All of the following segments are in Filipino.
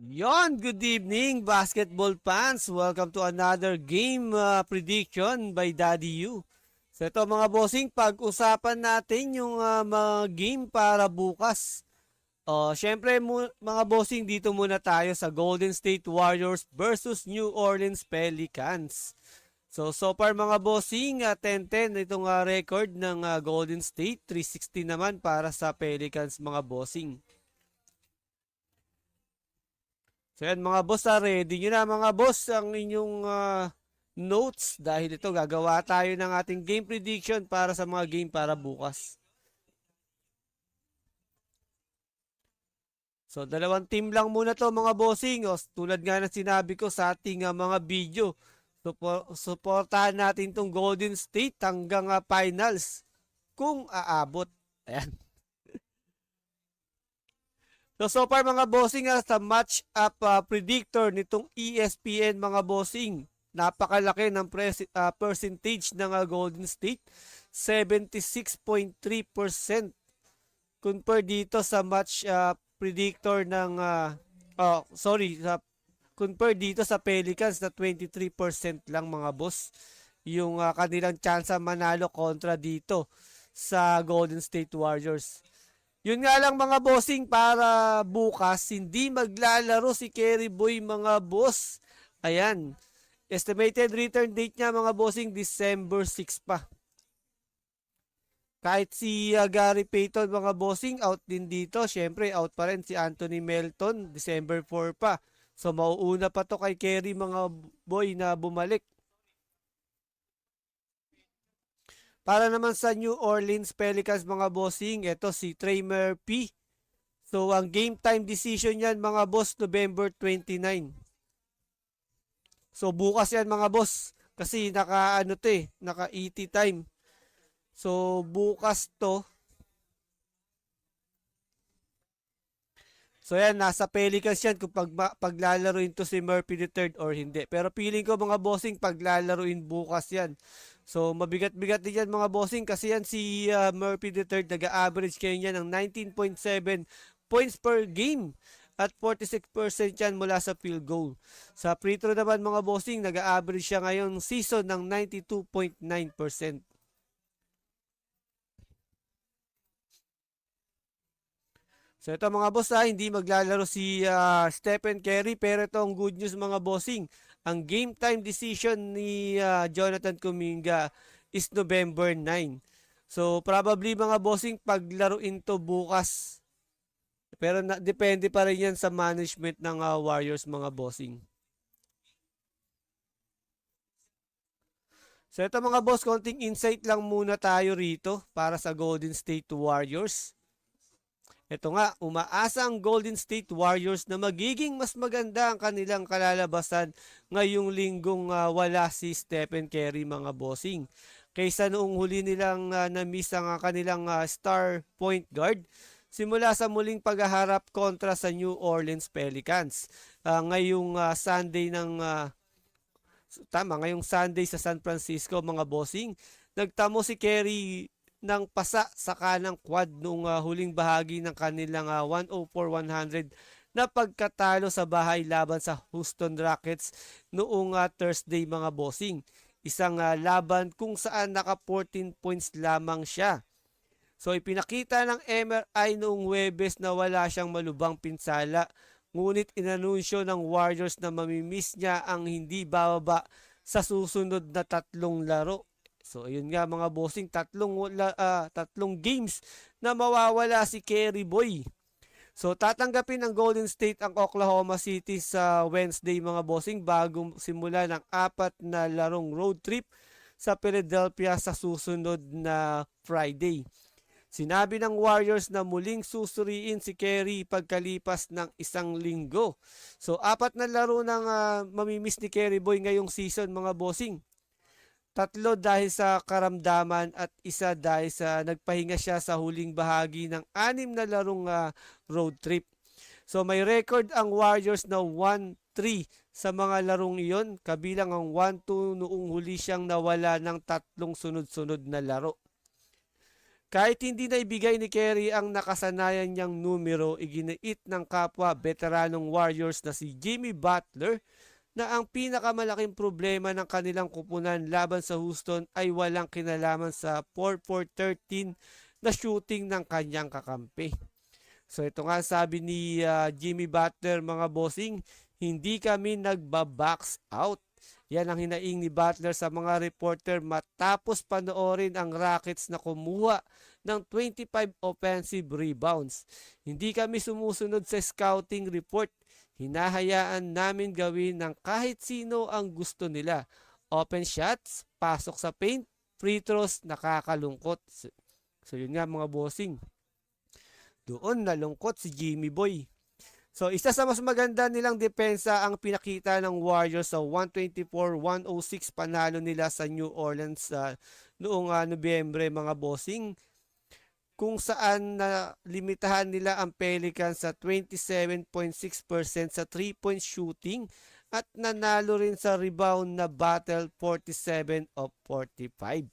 Good evening, basketball fans. Welcome to another game prediction by Daddy U. So ito mga bossing, pag-usapan natin yung mga game para bukas. Syempre mga bossing, dito muna tayo sa Golden State Warriors versus New Orleans Pelicans. So far mga bossing, 10-10 itong record ng Golden State, 360 naman para sa Pelicans mga bossing. So yan mga boss, ready nyo na mga boss ang inyong notes dahil ito gagawa tayo ng ating game prediction para sa mga game para bukas. So dalawang team lang muna to mga bossing. Tulad nga ng sinabi ko sa ating mga video, suportahan natin tong Golden State hanggang finals kung aabot. Ayan. So far mga bossing, sa match up predictor nitong ESPN mga bossing, napakalaki ng percentage ng Golden State, 76.3% compare dito sa match predictor ng compare dito sa Pelicans na 23% lang mga boss yung kanilang chance manalo kontra dito sa Golden State Warriors. Yun nga lang mga bossing, para bukas hindi maglalaro si Kerry Boy mga boss. Ayan. Estimated return date niya mga bossing December 6 pa. Kahit si Gary Payton mga bossing out din dito, syempre out pa rin si Anthony Melton December 4 pa. So mauuna pa to kay Kerry mga boy na bumalik. Para naman sa New Orleans Pelicans mga bossing, ito si Trey Murphy. So ang game time decision yan mga boss, November 29. So bukas yan mga boss, kasi naka ET time. So bukas to. So yan, nasa Pelicans yan kung paglalaroin to si Murphy III or hindi. Pero feeling ko mga bossing, paglalaroin bukas yan. So mabigat-bigat din yan mga bossing, kasi yan si Murphy III nag-average kayo niya ng 19.7 points per game at 46% yan mula sa field goal. Sa free throw naman mga bossing, nag-average siya ngayong season ng 92.9%. So ito mga boss, hindi maglalaro si Stephen Curry, pero ito ang good news mga bossing. Ang game time decision ni Jonathan Kuminga is November 9. So probably mga bossing, paglaruin to bukas. Pero depende pa rin yan sa management ng Warriors mga bossing. So ito mga boss, konting insight lang muna tayo rito para sa Golden State Warriors. Ito nga, umaasa ang Golden State Warriors na magiging mas maganda ang kanilang kalalabasan ngayong linggong wala si Stephen Curry mga bossing. Kaysa noong huli nilang na-miss ang kanilang star point guard simula sa muling paghaharap kontra sa New Orleans Pelicans. Ngayong Sunday sa San Francisco mga bossing, nagtamo si Curry ng pasa sa kanang quad noong huling bahagi ng kanilang 104-100 na pagkatalo sa bahay laban sa Houston Rockets noong Thursday mga bossing. Isang laban kung saan naka 14 points lamang siya. So ipinakita ng MRI noong Huwebes na wala siyang malubhang pinsala, ngunit inanunsyo ng Warriors na mamimiss niya ang hindi bababa sa susunod na 3 laro. So ayun nga mga bossing, tatlong games na mawawala si Kerry Boy. So tatanggapin ng Golden State ang Oklahoma City sa Wednesday mga bossing bago simula ng 4 na larong road trip sa Philadelphia sa susunod na Friday. Sinabi ng Warriors na muling susuriin si Kerry pagkalipas ng 1 linggo. So 4 na laro ng mamimiss ni Kerry Boy ngayong season mga bossing. 3 dahil sa karamdaman at 1 dahil sa nagpahinga siya sa huling bahagi ng 6 na larong road trip. So may record ang Warriors na 1-3 sa mga larong iyon, kabilang ang 1-2 noong huli siyang nawala ng 3 sunod-sunod na laro. Kahit hindi na ibigay ni Kerry ang nakasanayan niyang numero, iginiit ng kapwa veteranong Warriors na si Jimmy Butler na ang pinakamalaking problema ng kanilang kupunan laban sa Houston ay walang kinalaman sa 4-4-13 na shooting ng kanyang kakampi. So ito nga sabi ni Jimmy Butler, mga bossing, hindi kami nagba-box out. Yan ang hinaing ni Butler sa mga reporter matapos panoorin ang Rockets na kumuha ng 25 offensive rebounds. Hindi kami sumusunod sa scouting report. Hinahayaan namin gawin ng kahit sino ang gusto nila. Open shots, pasok sa paint, free throws, nakakalungkot. So yun nga mga bossing. Doon nalungkot si Jimmy Boy. So isa sa mas maganda nilang depensa ang pinakita ng Warriors sa 124-106 panalo nila sa New Orleans noong Nobyembre, mga bossing, kung saan na limitahan nila ang Pelicans sa 27.6% sa 3-point shooting at nanalo rin sa rebound na battle 47 of 45.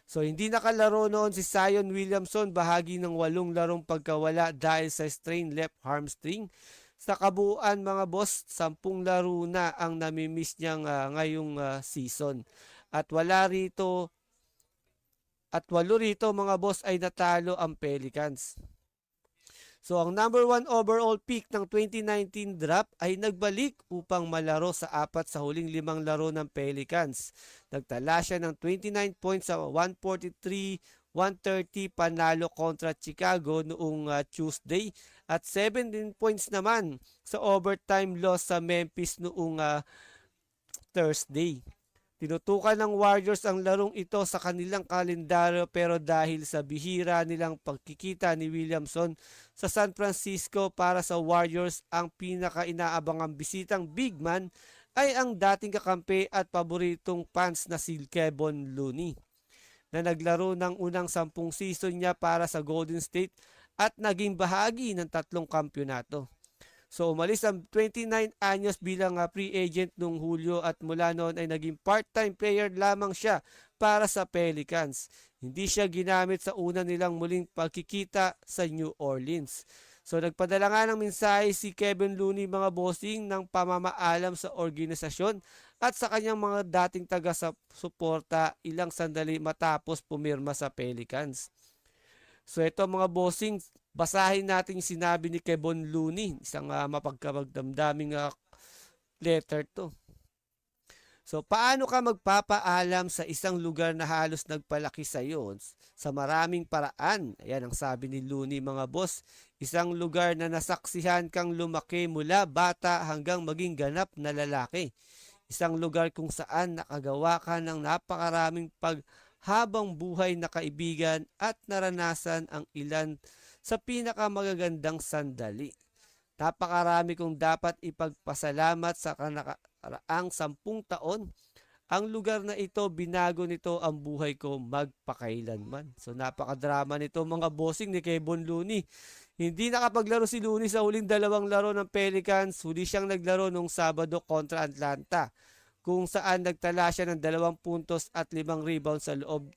So hindi nakalaro noon si Zion Williamson, bahagi ng 8 larong pagkawala dahil sa strained left hamstring. Sa kabuuan mga boss, 10 laro na ang namimiss niyang ngayong season. At at 8 rito mga boss ay natalo ang Pelicans. So ang number 1 overall pick ng 2019 draft ay nagbalik upang malaro sa 4 sa huling 5 laro ng Pelicans. Nagtala siya ng 29 points sa 143-130 panalo kontra Chicago noong Tuesday at 17 points naman sa overtime loss sa Memphis noong Thursday. Tinutukan ng Warriors ang larong ito sa kanilang kalendaryo, pero dahil sa bihira nilang pagkikita ni Williamson sa San Francisco para sa Warriors, ang pinaka-inaabangang bisitang big man ay ang dating kakampi at paboritong fans na si Kevon Looney, na naglaro ng unang 10 season niya para sa Golden State at naging bahagi ng 3 kampyonato. So umalis ang 29 anyos bilang free agent noong Hulyo at mula noon ay naging part-time player lamang siya para sa Pelicans. Hindi siya ginamit sa una nilang muling pagkikita sa New Orleans. So nagpadala nga ng mensahe si Kevon Looney, mga bossing, ng pamamaalam sa organisasyon at sa kanyang mga dating taga-suporta ilang sandali matapos pumirma sa Pelicans. So ito mga bossing, basahin natin yung sinabi ni Kevon Looney. Isang mapagkamagdamdaming letter to. So paano ka magpapaalam sa isang lugar na halos nagpalaki sa iyo sa maraming paraan? Ayan ang sabi ni Looney, mga boss. Isang lugar na nasaksihan kang lumaki mula bata hanggang maging ganap na lalaki. Isang lugar kung saan nakagawa ka ng napakaraming habang buhay na kaibigan at naranasan ang ilan sa pinakamagagandang sandali. Napakarami kong dapat ipagpasalamat sa kanakaraang 10 taon. Ang lugar na ito, binago nito ang buhay ko magpakailanman. So napakadrama nito mga bossing ni Kevon Looney. Hindi nakapaglaro si Looney sa huling 2 laro ng Pelicans. Huli siyang naglaro nung Sabado kontra Atlanta, kung saan nagtala siya ng 2 puntos at 5 rebounds sa loob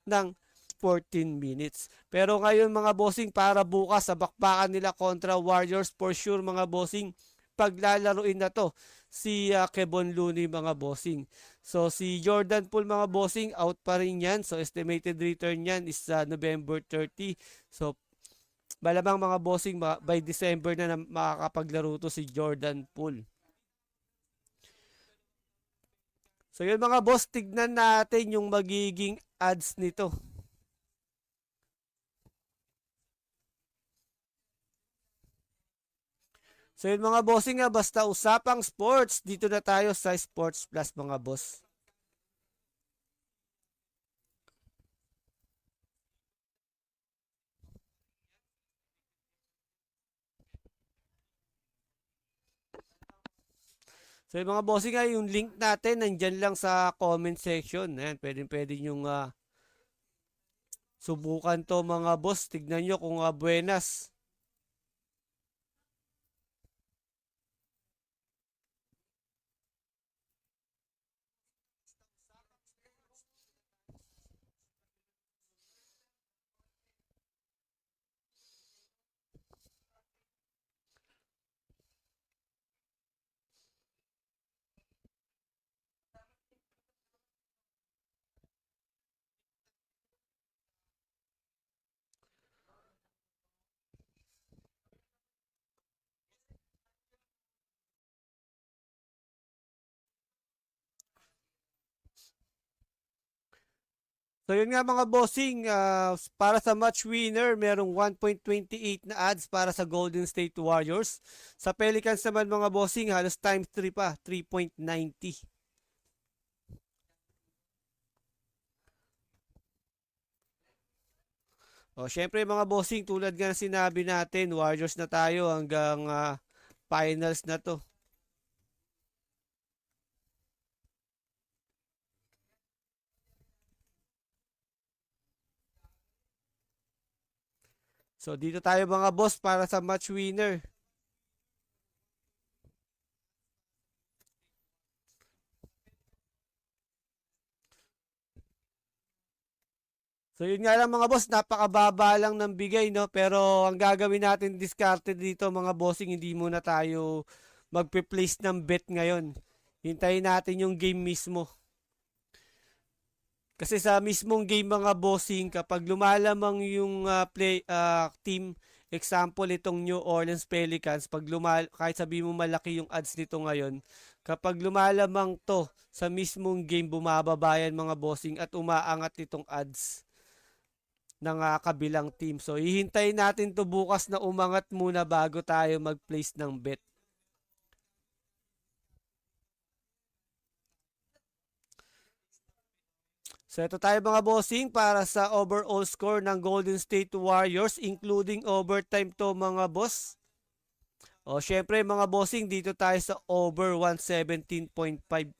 ng 14 minutes. Pero ngayon mga bossing, para bukas sa bakbakan nila kontra Warriors, for sure mga bossing, paglalaruin na to si Kevon Looney, mga bossing. So si Jordan Poole, mga bossing, out pa rin yan. So estimated return yan is November 30. So malamang mga bossing, by December na makakapaglaro to si Jordan Poole. So yun mga boss, tignan natin yung magiging odds nito. So yun mga bossing, basta usapang sports, dito na tayo sa Sports Plus mga boss. So yung mga bossing, yung link natin nandyan lang sa comment section. Ayan, pwede yung subukan to mga boss. Tignan nyo kung buenas. So yun nga mga bossing, para sa match winner, merong 1.28 na odds para sa Golden State Warriors. Sa Pelicans naman mga bossing, halos times 3 pa, 3.90. O syempre mga bossing, tulad nga ng sinabi natin, Warriors na tayo hanggang finals na to. So dito tayo mga boss para sa match winner. So yun nga lang mga boss, napakababa lang ng bigay no, pero ang gagawin natin discarded dito mga bossing, hindi muna tayo magpe-place ng bet ngayon. Hintayin natin yung game mismo. Kasi sa mismong game mga bossing, kapag lumalamang yung team, example itong New Orleans Pelicans, kahit sabi mo malaki yung odds nito ngayon, kapag lumalamang to sa mismong game, bumababayan mga bossing at umaangat itong odds ng kabilang team. So hihintayin natin to bukas na umangat muna bago tayo mag-place ng bet. So ito tayo mga bossing para sa overall score ng Golden State Warriors including overtime to mga boss. O syempre mga bossing, dito tayo sa over 117.5.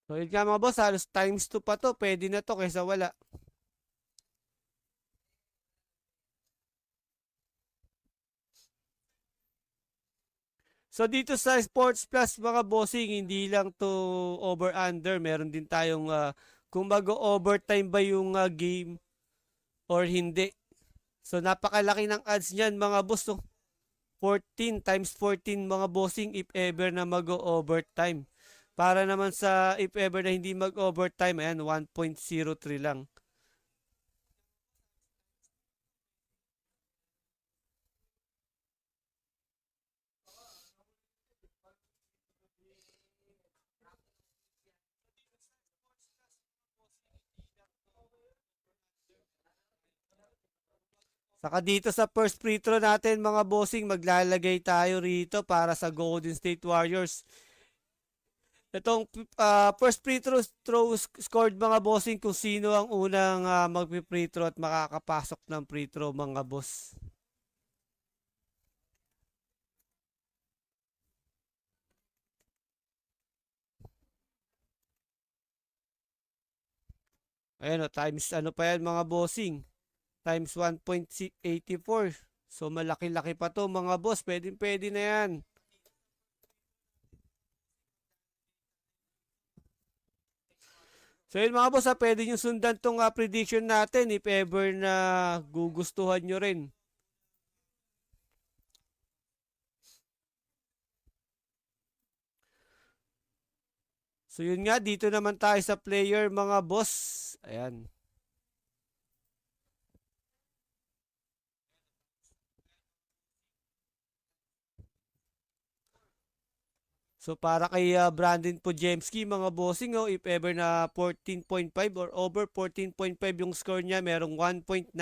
So yun nga mga boss, halos times 2 pa to. Pwede na to kaysa wala. So dito sa Sports Plus mga bossing, hindi lang to over under. Meron din tayong kung mag-overtime ba yung game or hindi. So napakalaki ng odds niyan mga boss. No? 14 times 14 mga bossing if ever na mag-overtime. Para naman sa if ever na hindi mag-overtime, ayan, 1.03 lang. Saka dito sa first free throw natin mga bossing, maglalagay tayo rito para sa Golden State Warriors. Itong first free throw scored mga bossing kung sino ang unang magpi-free throw at makakapasok ng free throw mga boss. Ayan o, times ano pa yan mga bossing? Times 1.84. So malaki-laki pa to mga boss. Pwede na yan. So yun mga boss, pwede nyo sundan tong prediction natin if ever na gugustuhan nyo rin. So yun nga, dito naman tayo sa player mga boss. Ayan. So para kay Brandon Podjemski mga bossing if ever na 14.5 or over 14.5 yung score niya, merong 1.95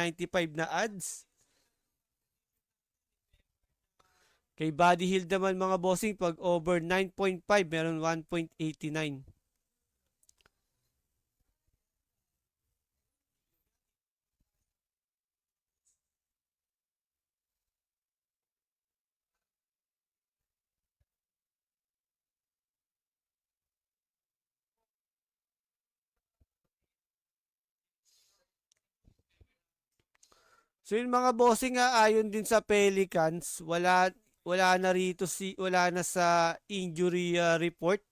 na odds. Kay Buddy Hield naman mga bossing, pag over 9.5, meron 1.89. So yung mga bossing ayon din sa Pelicans, wala wala na sa injury report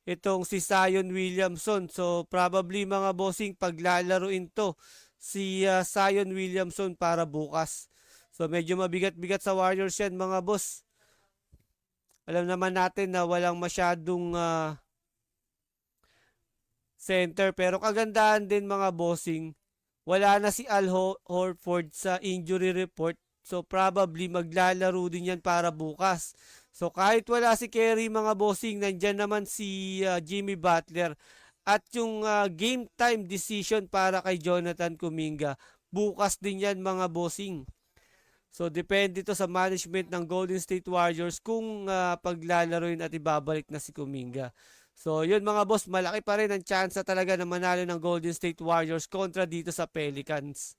itong si Zion Williamson. So probably mga bossing paglalaruin to si Zion Williamson para bukas. So medyo mabigat-bigat sa Warriors yan mga boss. Alam naman natin na walang masyadong center pero kagandahan din mga bossing. Wala na si Horford sa injury report. So probably maglalaro din yan para bukas. So kahit wala si Kerry mga bossing, nandyan naman si Jimmy Butler. At yung game time decision para kay Jonathan Kuminga, bukas din yan mga bossing. So depende to sa management ng Golden State Warriors kung paglalaroin at ibabalik na si Kuminga. So yun mga boss, malaki pa rin ang chance talaga na manalo ng Golden State Warriors kontra dito sa Pelicans.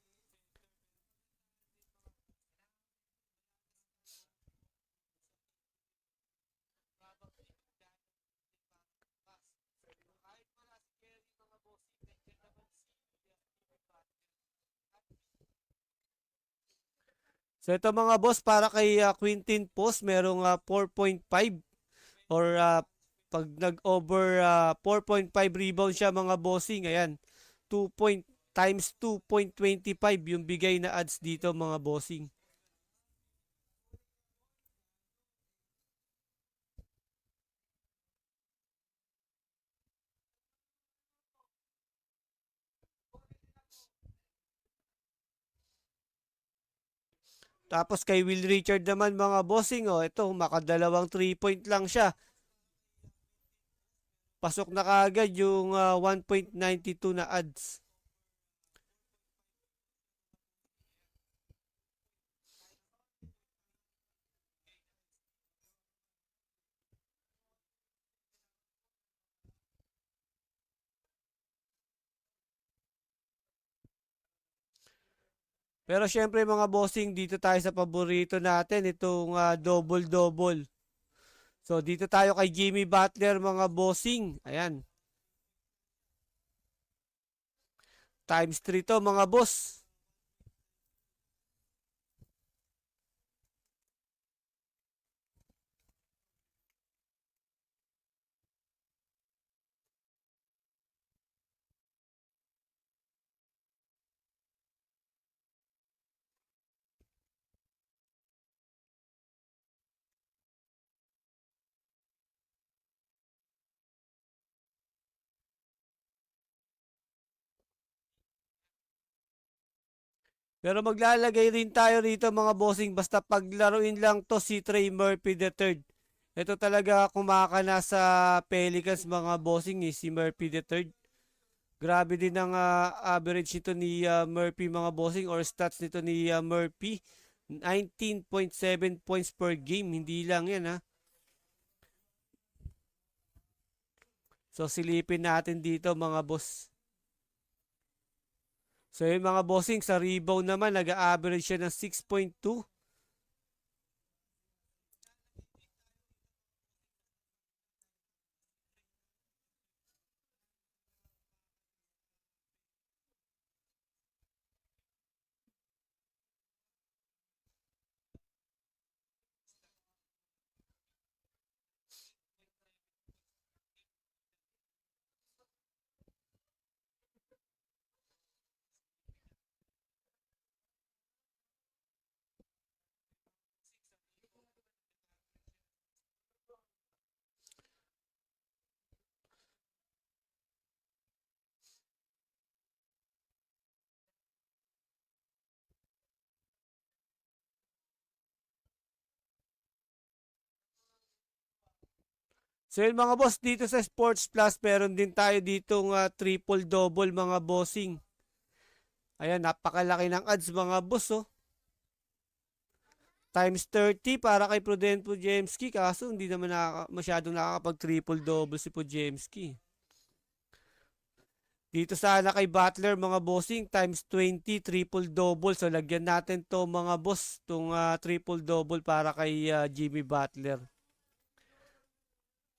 So ito mga boss, para kay Quintin Post, merong 4.5 or pag nag-over 4.5 rebound siya mga bossing, ayan, 2 point times 2.25 yung bigay na odds dito mga bossing. Tapos kay Will Richard naman mga bossing, oh, ito makadalawang 3 point lang siya. Pasok na kaagad yung 1.92 na odds. Pero syempre mga bossing, dito tayo sa paborito natin, itong double-double. So dito tayo kay Jimmy Butler mga bossing. Ayan. Times 3 to mga boss. Pero maglalagay rin tayo rito mga bossing basta paglaruin lang to si Trey Murphy III. Ito talaga kumakana sa Pelicans mga bossing si Murphy III. Grabe din ang average nito ni Murphy mga bossing or stats nito ni Murphy. 19.7 points per game. Hindi lang yan ha. So silipin natin dito mga boss. So yung mga bossing sa rebound naman nag-average siya ng 6.2. So yun mga boss, dito sa Sports Plus, meron din tayo ditong triple-double mga bossing. Ayan, napakalaki ng odds mga boss oh. Times 30 para kay Prudent Pujemski, kaso hindi naman masyadong nakakapag triple-double si Pujemski. Dito sana kay Butler mga bossing, times 20, triple-double. So lagyan natin to mga boss, itong triple-double para kay Jimmy Butler.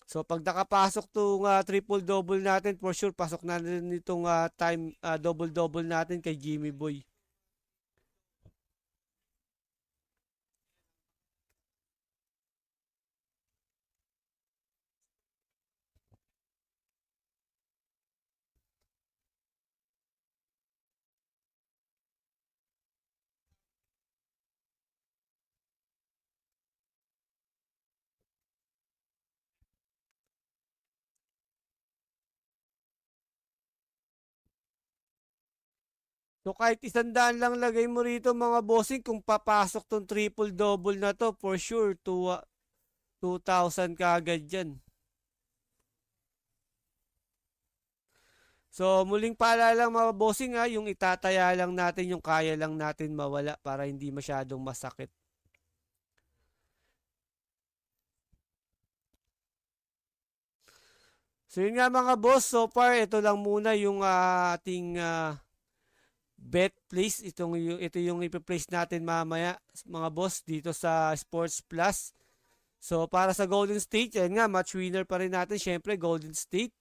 So pag nakapasok tong triple-double natin, for sure pasok na rin itong double-double natin kay Jimmy Boy. So kahit 100 lang lagay mo rito mga bossing, kung papasok tong triple double na to, for sure, 2,000 kaagad dyan. So muling paalala mga bossing ha, yung itataya lang natin yung kaya lang natin mawala para hindi masyadong masakit. So yun nga mga boss, so far ito lang muna yung ating bet place. Ito yung ipi-place natin mamaya mga boss dito sa Sports Plus. So para sa Golden State, yan nga, match winner pa rin natin syempre Golden State.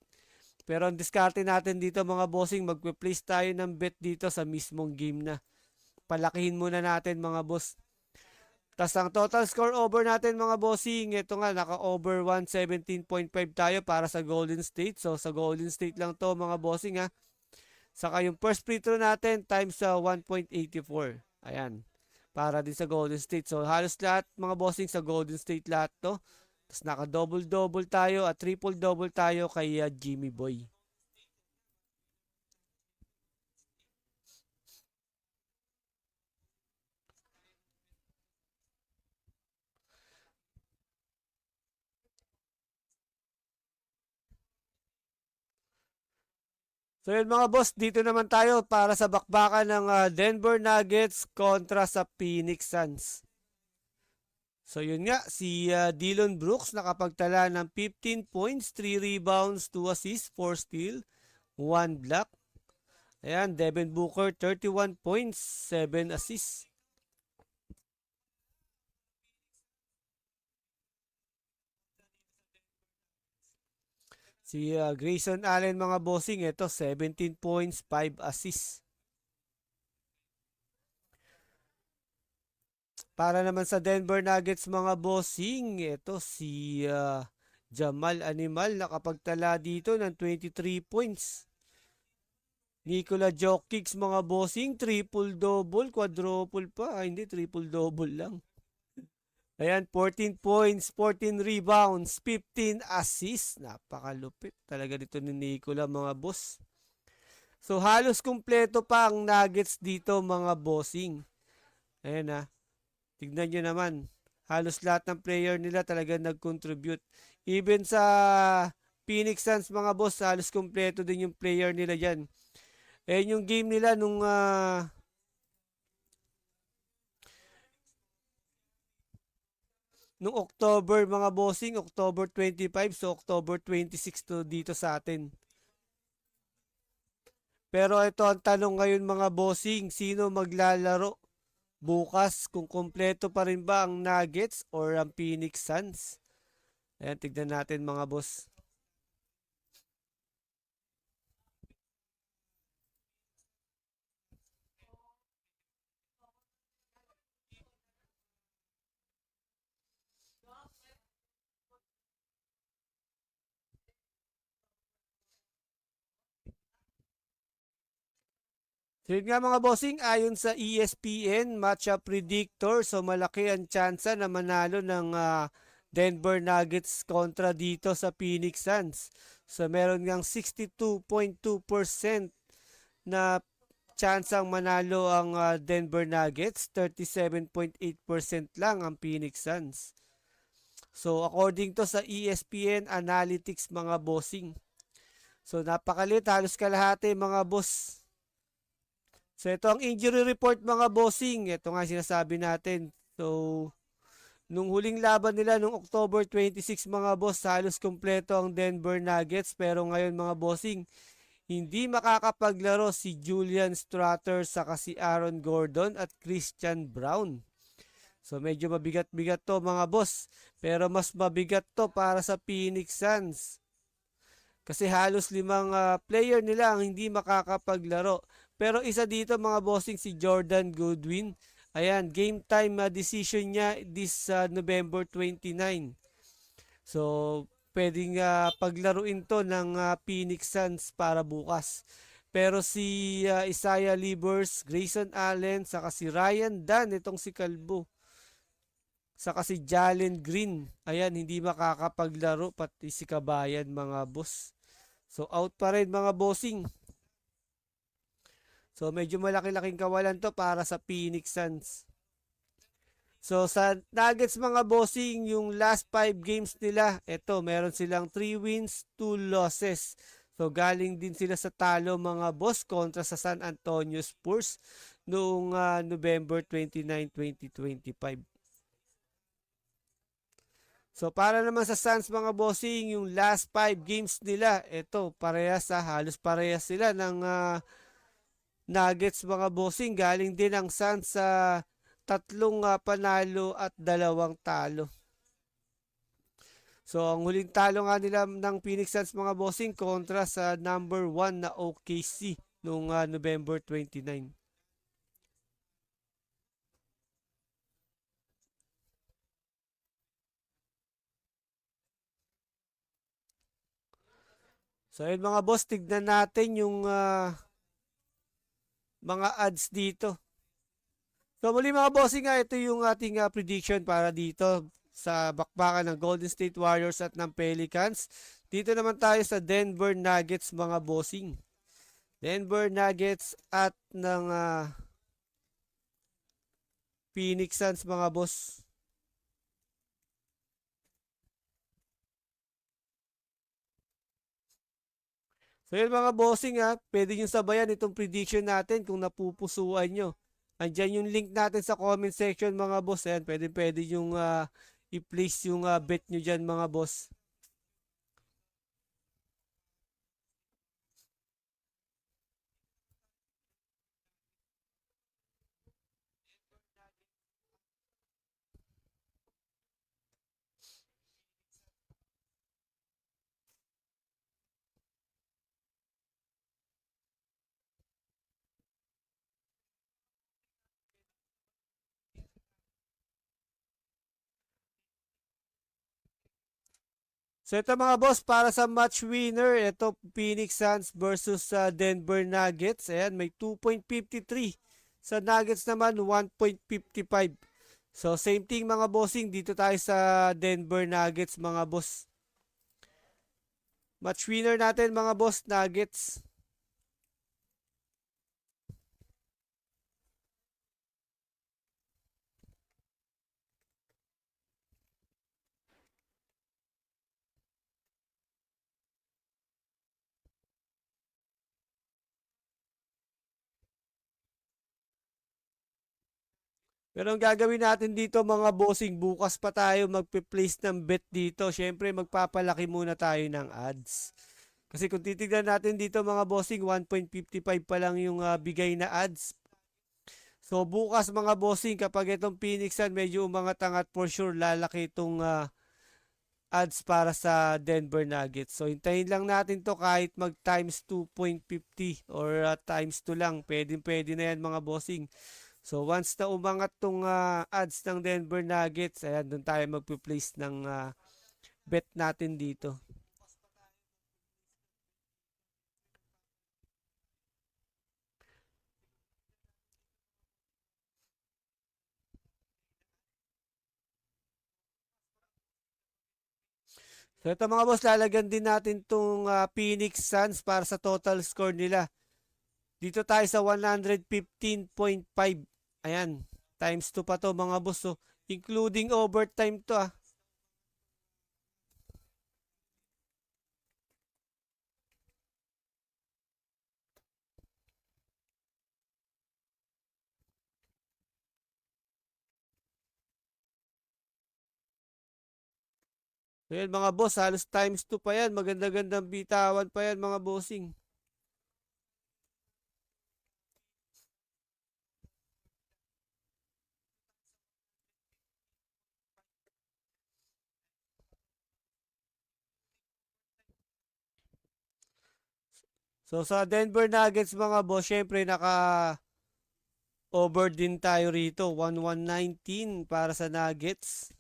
Pero ang diskarte natin dito mga bossing, magpe-place tayo ng bet dito sa mismong game na. Palakihin muna natin mga boss. Tas ang total score over natin mga bossing, ito nga naka-over 117.5 tayo para sa Golden State. So sa Golden State lang to mga bossing ha. Saka yung first free throw natin times sa 1.84. Ayan. Para din sa Golden State. So halos lahat mga bossing sa Golden State lahat to. Tapos naka-double-double tayo at triple-double tayo kay Jimmy Boy. So yun mga boss, dito naman tayo para sa bakbakan ng Denver Nuggets kontra sa Phoenix Suns. So yun nga, si Dillon Brooks nakapagtala ng 15 points, 3 rebounds, 2 assists, 4 steal, 1 block. Ayan, Devin Booker 31 points, 7 assists. Si Grayson Allen mga bossing, ito 17 points, 5 assists. Para naman sa Denver Nuggets mga bossing, ito si Jamal Animal nakapagtala dito ng 23 points. Nikola Jokic mga bossing, triple-double, quadruple pa. Hindi, triple-double lang. Ayan, 14 points, 14 rebounds, 15 assists. Napakalupit talaga dito ni Nikola mga boss. So halos kumpleto pa ang Nuggets dito mga bossing. Ayan ha. Tignan nyo naman. Halos lahat ng player nila talaga nag-contribute. Even sa Phoenix Suns mga boss, halos kumpleto din yung player nila dyan. Ayan yung game nila nung October mga bossing, October 25, so October 26 to dito sa atin. Pero ito ang tanong ngayon mga bossing, sino maglalaro bukas, kung kompleto pa rin ba ang Nuggets or ang Phoenix Suns? Ayan, tignan natin mga boss. So yun nga mga bossing, ayon sa ESPN Matchup Predictor, so malaki ang tsansa na manalo ng Denver Nuggets kontra dito sa Phoenix Suns. So meron ngang 62.2% na tsansang manalo ang Denver Nuggets, 37.8% lang ang Phoenix Suns. So according to sa ESPN Analytics mga bossing. So napakalit, halos kalahati mga boss. So ito ang injury report mga bossing. Ito nga sinasabi natin. So nung huling laban nila nung October 26 mga boss, halos kumpleto ang Denver Nuggets. Pero ngayon mga bossing, hindi makakapaglaro si Julian Stratton saka si Aaron Gordon at Christian Brown. So medyo mabigat-bigat to mga boss. Pero mas mabigat to para sa Phoenix Suns. Kasi halos 5 player nila ang hindi makakapaglaro. Pero isa dito mga bossing si Jordan Goodwin. Ayan, game time decision niya this November 29. So, pwedeng paglaruin to ng Phoenix Suns para bukas. Pero si Isaiah Livers, Grayson Allen, saka si Ryan Dunn, itong si Kalbo. Saka si Jalen Green. Ayan, hindi makakapaglaro pati si Kabayan mga boss. So out pa rin mga bossing. So medyo malaki-laking kawalan to para sa Phoenix Suns. So sa Nuggets mga bossing, yung last 5 games nila, eto meron silang 3 wins, 2 losses. So galing din sila sa talo mga boss kontra sa San Antonio Spurs noong November 29, 2025. So para naman sa Suns mga bossing, yung last 5 games nila, eto parehas halos parehas sila ng Nuggets mga bossing. Galing din ang Suns sa tatlong panalo at dalawang talo. So ang huling talo nga nila ng Phoenix Suns mga bossing kontra sa number 1 na OKC noong November 29. So ayun mga boss, tignan natin yung mga odds dito. So muli mga bossing ito yung ating prediction para dito sa bakbakan ng Golden State Warriors at ng Pelicans. Dito naman tayo sa Denver Nuggets mga bossing. Denver Nuggets at ng Phoenix Suns mga boss. So yun mga bossing pwede nyo sabayan itong prediction natin kung napupusuan nyo. Andyan yung link natin sa comment section mga boss. Ayan, pwede yung i-place yung bet nyo dyan mga boss. So ito mga boss, para sa match winner, ito Phoenix Suns versus Denver Nuggets. Ayan, may 2.53. Sa Nuggets naman, 1.55. So same thing mga bossing, dito tayo sa Denver Nuggets mga boss. Match winner natin mga boss, Nuggets. Pero ang gagawin natin dito mga bossing, bukas pa tayo magpe-place ng bet dito. Siyempre magpapalaki muna tayo ng odds. Kasi kung titignan natin dito mga bossing, 1.55 pa lang yung bigay na odds. So bukas mga bossing, kapag itong Phoenix Sun medyo umangat-angat, for sure lalaki itong odds para sa Denver Nuggets. So hintayin lang natin to kahit mag times 2.50 or times 2 lang. Pwede na yan mga bossing. So once na umangat tong odds ng Denver Nuggets, ayan, doon tayo magpe-place ng bet natin dito. So ito mga boss, lalagyan din natin tong Phoenix Suns para sa total score nila. Dito tayo sa 115.5. Ayan, times 2 pa to mga boss. So, including overtime to So yan mga boss, halos times 2 pa yan. Maganda-gandang bitawan pa yan mga bossing. So sa Denver Nuggets mga boss, syempre naka-over din tayo rito. 1119 para sa Nuggets.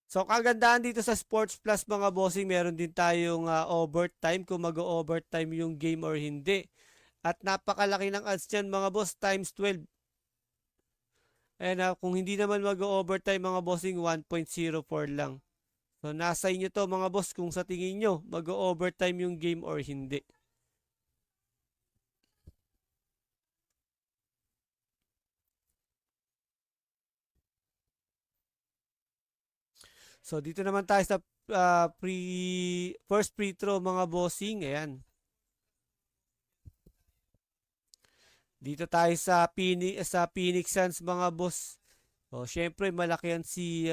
So kagandahan dito sa Sports Plus mga bossing, meron din tayong overtime kung mag-overtime yung game or hindi. At napakalaki ng odds dyan mga boss, times 12. And kung hindi naman mag-overtime mga bossing, 1.04 lang. So nasa inyo to mga boss kung sa tingin nyo mag-overtime yung game or hindi. So dito naman tayo sa first free throw mga bossing. Ayan. Dito tayo sa Phoenix Suns mga boss. Oh, syempre malaki yan si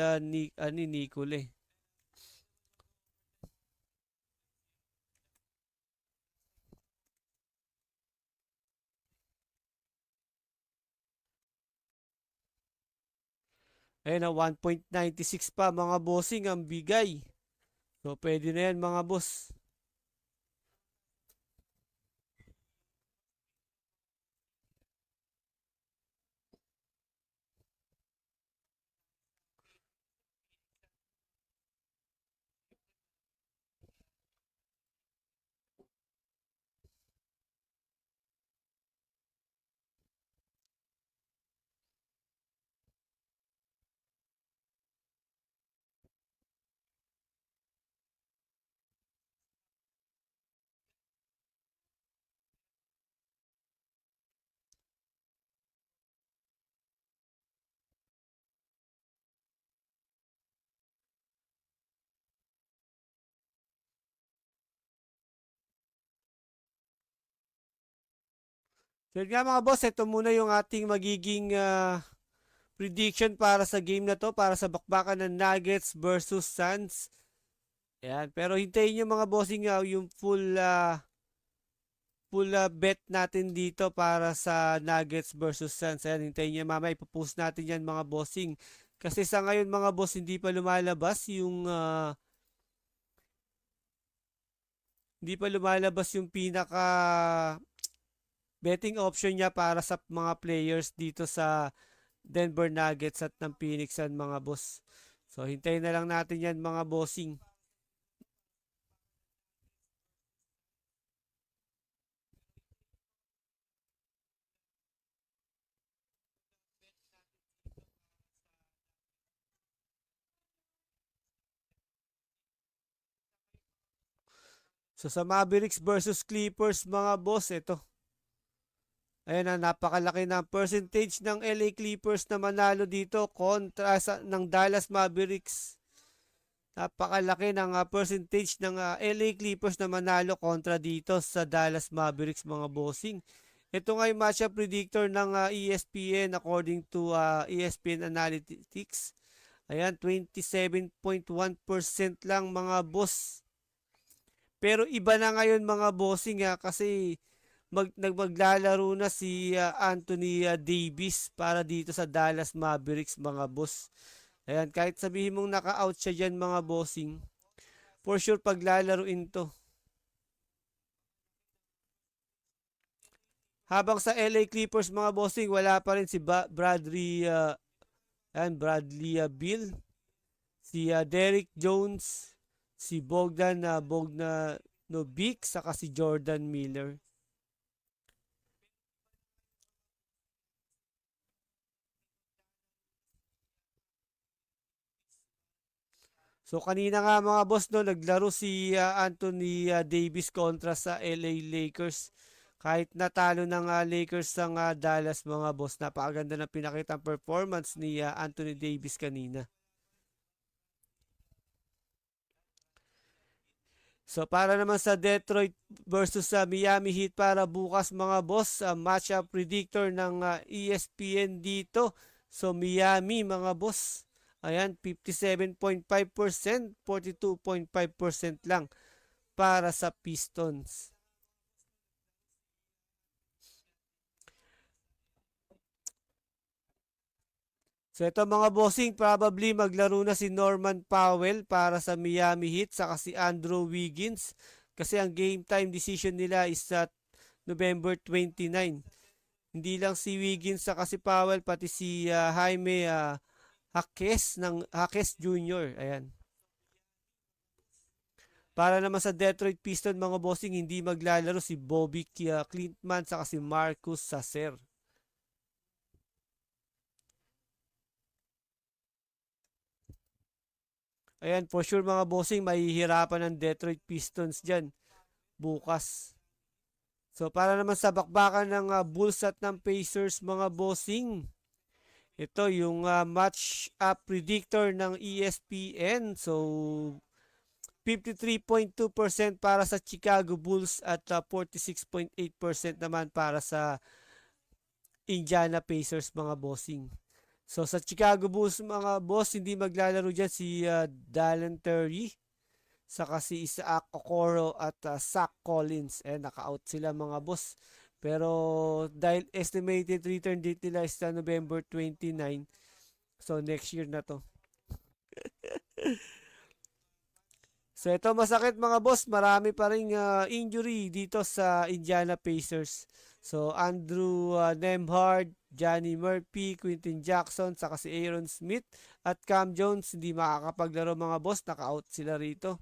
Nicole eh. Ayan na 1.96 pa mga bossing ang bigay. So pwede na yan mga boss. So yun nga mga boss, ito muna yung ating magiging prediction para sa game na to, para sa bakbakan ng Nuggets versus Suns. Ayan, pero hintayin nyo mga bossing yung full bet natin dito para sa Nuggets versus Suns. Ayan, hintayin nyo mamaya, ipopost natin yan mga bossing. Kasi sa ngayon mga boss, hindi pa lumalabas yung pinaka betting option niya para sa mga players dito sa Denver Nuggets at ng Phoenix Suns mga boss. So hintayin na lang natin yan mga bossing. So sa Mavericks versus Clippers mga boss, ito. Ayan na, napakalaki ng percentage ng LA Clippers na manalo dito kontra ng Dallas Mavericks. Napakalaki ng percentage ng LA Clippers na manalo kontra dito sa Dallas Mavericks mga bossing. Ito nga yung matchup predictor ng ESPN according to ESPN Analytics. Ayan, 27.1% lang mga boss. Pero iba na ngayon mga bossing kasi maglalaro na si Anthony Davis para dito sa Dallas Mavericks mga boss. Ayan, kahit sabihin mong naka-out siya dyan mga bossing, for sure paglalaruin to. Habang sa LA Clippers mga bossing, wala pa rin si Bradley Beal, si Derrick Jones, si Bogdanovic, saka si Jordan Miller. So kanina nga mga boss no, naglaro si Anthony Davis kontra sa LA Lakers. Kahit natalo ng Lakers ang Dallas mga boss, napakaganda ng pinakitang performance ni Anthony Davis kanina. So para naman sa Detroit versus sa Miami Heat para bukas mga boss, matchup predictor ng ESPN dito. So Miami mga boss. Ayan, 57.5%, 42.5% lang para sa Pistons. So ito mga bossing, probably maglaro na si Norman Powell para sa Miami Heat saka si Andrew Wiggins kasi ang game time decision nila is sa November 29. Hindi lang si Wiggins saka si Powell pati si Jaime Jaquez Jr. Ayan. Para naman sa Detroit Pistons mga bossing, hindi maglalaro si Bobby Clintman saka si Marcus Sacer. Ayan, for sure mga bossing, mahihirapan ng Detroit Pistons dyan bukas. So para naman sa bakbakan ng Bulls at ng Pacers mga bossing. Ito yung match up predictor ng ESPN. So 53.2% para sa Chicago Bulls at 46.8% naman para sa Indiana Pacers mga bossing. So sa Chicago Bulls mga boss, hindi maglalaro dyan si Dallin Terry, saka si Isaac Okoro at Zach Collins. Naka-out sila mga boss. Pero dahil estimated return date nila is November 29, so next year na to. So ito masakit mga boss, marami pa ring injury dito sa Indiana Pacers. So Andrew Nembhard, Johnny Murphy, Quinton Jackson, saka si Aaron Smith at Cam Jones hindi makakapaglaro mga boss, naka-out sila rito.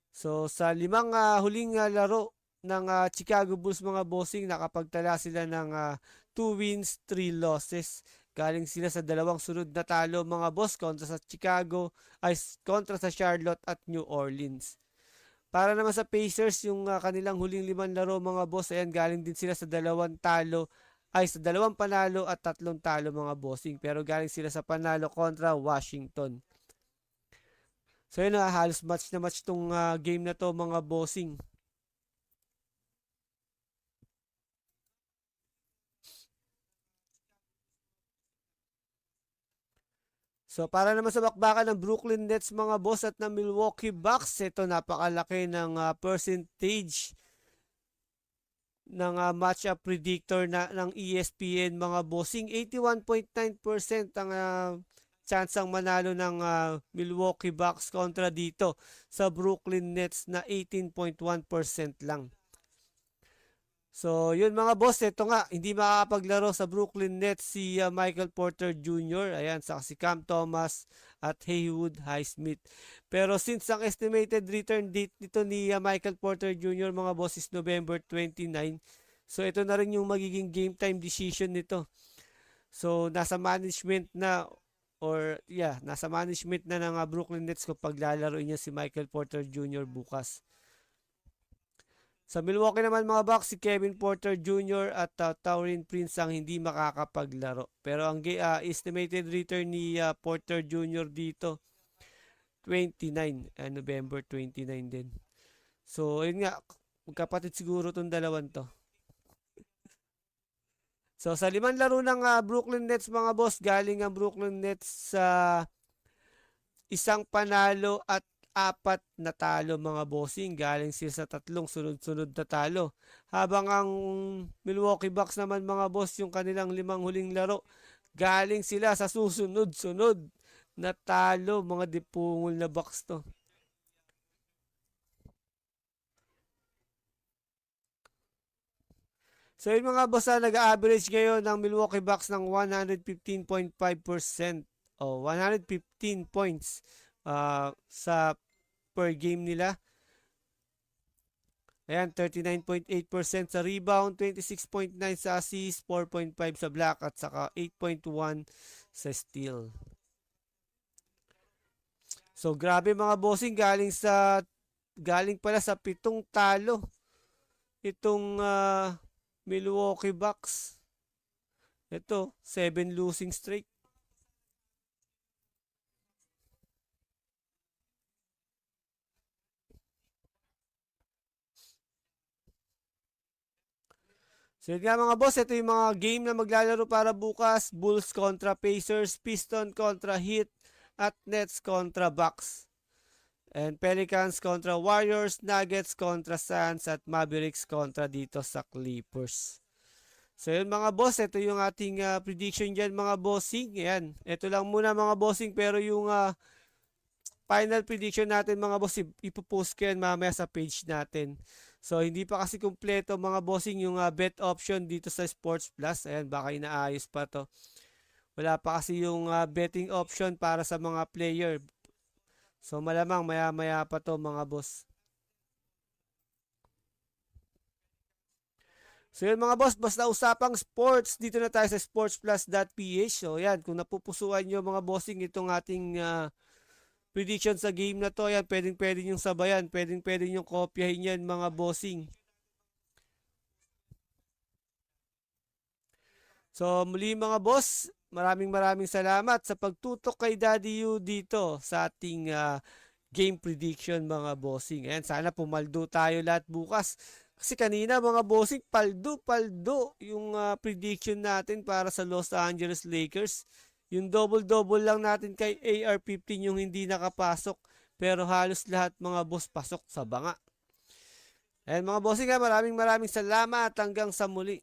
So sa limang huling laro ng Chicago Bulls mga bossing, nakapagtala sila ng 2 wins, 3 losses. Galing sila sa dalawang sunod na talo mga boss kontra sa Chicago, ay kontra sa Charlotte at New Orleans. Para naman sa Pacers, yung kanilang huling 5 laro mga boss, ayan galing din sila sa dalawang talo, ay sa dalawang panalo at 3 talo mga bossing. Pero galing sila sa panalo kontra Washington. So yun halos match na match tong game na to mga bossing. So para naman sa bakbakan ng Brooklyn Nets mga boss at ng Milwaukee Bucks, ito napakalaki ng percentage ng matchup predictor ng ESPN mga bossing. 81.9% ang chance ang manalo ng Milwaukee Bucks kontra dito sa Brooklyn Nets na 18.1% lang. So, yun mga boss, ito nga, hindi makakapaglaro sa Brooklyn Nets si Michael Porter Jr. Ayan, saka si Cam Thomas at Haywood Highsmith. Pero since ang estimated return date nito ni Michael Porter Jr. mga boss is November 29, so ito na rin yung magiging game time decision nito. So, nasa management na nasa management na ng Brooklyn Nets kung paglalaro niya si Michael Porter Jr. bukas. Sa Milwaukee naman mga Bucks, si Kevin Porter Jr. at Taurean Prince ang hindi makakapaglaro. Pero ang estimated return ni Porter Jr. dito, 29, November 29 din. So, yun nga, magkapatid siguro itong dalawan to. So, sa 5 laro ng Brooklyn Nets mga boss, galing ang Brooklyn Nets sa isang panalo at 4 na talo mga bossing. Galing sila sa 3 sunod-sunod na talo. Habang ang Milwaukee Bucks naman mga boss, yung kanilang 5 huling laro, galing sila sa susunod-sunod na talo. Mga dipungol na Bucks to. So yun mga boss, nag-average ngayon ng Milwaukee Bucks ng 115.5% o 115 points sa per game nila. Ayan, 39.8% sa rebound, 26.9 sa assist, 4.5 sa block at saka 8.1 sa steal. So grabe mga bossing, galing pala sa 7 talo itong Milwaukee Bucks. Ito, 7 losing streak. So yun nga mga boss, ito yung mga game na maglalaro para bukas. Bulls kontra Pacers, Piston kontra Heat, at Nets kontra Bucks. And Pelicans kontra Warriors, Nuggets kontra Suns, at Mavericks kontra dito sa Clippers. So yun mga boss, ito yung ating prediction dyan mga bossing. Ayan, ito lang muna mga bossing, pero yung final prediction natin mga boss, ipopost ko yan mamaya sa page natin. So hindi pa kasi kumpleto mga bossing yung bet option dito sa Sports Plus. Ayan, baka inaayos pa to. Wala pa kasi yung betting option para sa mga player. So malamang maya-maya pa to mga boss. So yun mga boss, basta usapang sports, dito na tayo sa sportsplus.ph. So yan, kung napupusuan nyo mga bossing itong ating prediction sa game na to. Ayan, pwedeng yung sabayan, pwedeng yung kopyahin yan mga bossing. So muli mga boss, maraming salamat sa pagtutok kay Daddy Yu dito sa ating game prediction mga bossing. Ayan, sana pumaldo tayo lahat bukas. Kasi kanina mga bossing, paldo yung prediction natin para sa Los Angeles Lakers. Yung double-double lang natin kay AR-15 yung hindi nakapasok. Pero halos lahat mga boss pasok sa banga. Ayan mga bossing, maraming salamat. Hanggang sa muli.